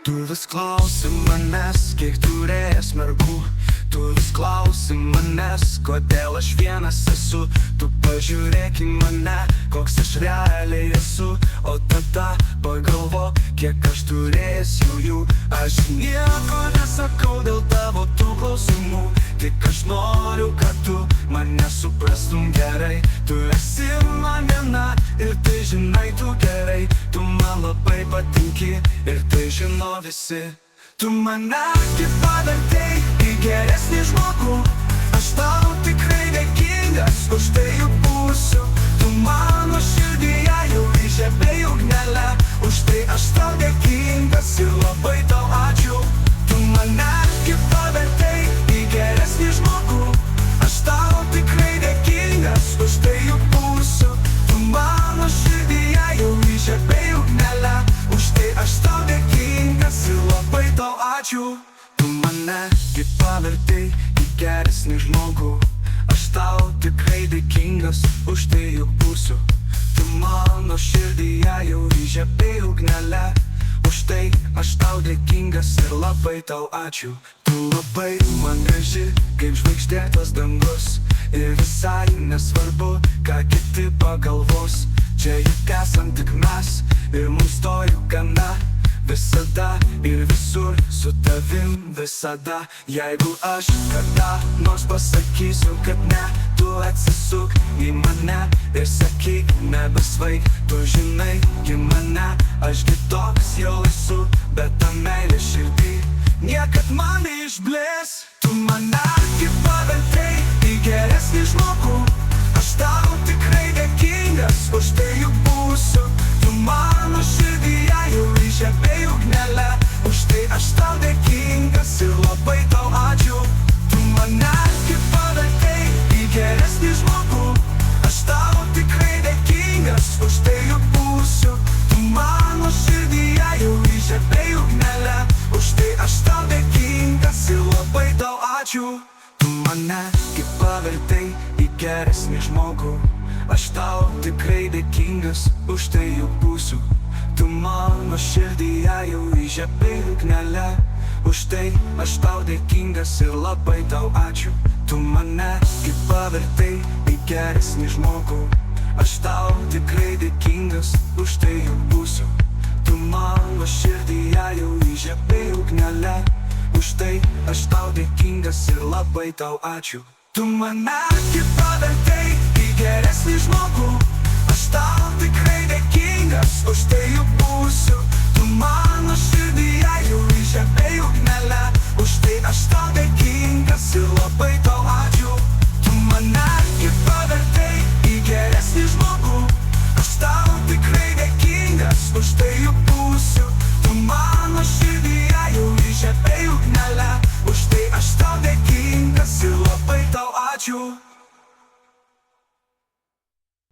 Tu vis klausi manęs, kiek turėjęs mergų. Tu vis klausi manęs, kodėl aš vienas esu. Tu pažiūrėk į mane, koks aš realiai esu. O tada pagalvok, kiek aš turėjęs jų. Aš nieko nesakau dėl tavo tų klausimų. Tik aš noriu, kad tu mane suprastum gerai. Tu esi man viena ir tai žinai tu gerai. Tu man labai patinki ir tai žino visi. Tu mane kaip pavertei į geresnį žmogų. Aš tau tikrai dėkingas, už tai juk būsiu. Tu mano širdyje jau įžiebei ugnelę. Už tai aš tau dėkingas ir labai tau ačiū. Tu mane kaip pavertei į geresnį žmogų. Aš tau tikrai dėkingas, už tai juk būsiu. Tu mano širdyje jau įžiebei ugnelę. Už tai aš tau dėkingas ir labai tau ačiū. Tu mane kaip pavertei į geresnį žmogų. Aš tau tikrai dėkingas, už tai juk būsiu. Tu mano širdyje jau įžiebei ugnelę. Už tai aš tau dėkingas ir labai tau ačiū. Tu labai man graži, kaip žvaigždėtas dangus. Ir visai nesvarbu, ką kiti pagalvos. Čia juk esam tik mes ir mums to juk gana. Visada ir visur su tavim visada. Jeigu aš kada nors pasakysiu, kad ne, tu atsisuk į mane ir sakyk nebesvaik. Tu žinai į mane, aš kitoks jau esu, bet ta meilė širdį niekad man neišblės. Tu mane kaip pavertei į geresnį žmogų. Aš tau tikrai dėkingas, už tai juk būsiu. Tu mano širdyje jau įžiebei ugnelę. Už tai aš tau dėkingas ir labai tau ačiū. Tu mane kaip pavertei į geresnį žmogų. Aš tau tikrai dėkingas, už tai juk būsiu. Tu mano širdyje jau įžiebei ugnelę. Už tai aš tau dėkingas ir labai tau ačiū. Tu mane kaip pavertei į geresnį žmogų. Aš tau tikrai dėkingas, už tai juk būsiu. Tu mano širdyje jau įžiebei ugnelę. Už tai aš tau dėkingas ir labai tau ačiū. Tu mane kaip pavertei į geresnį žmogų. Aš tau tikrai dėkingas, už tai juk būsiu. Tu mano širdyje jau įžiebei ugnelę. Už tai aš tau dėkingas ir labai tau ačiū. Tu mane kaip pavertei į geresnį žmogų.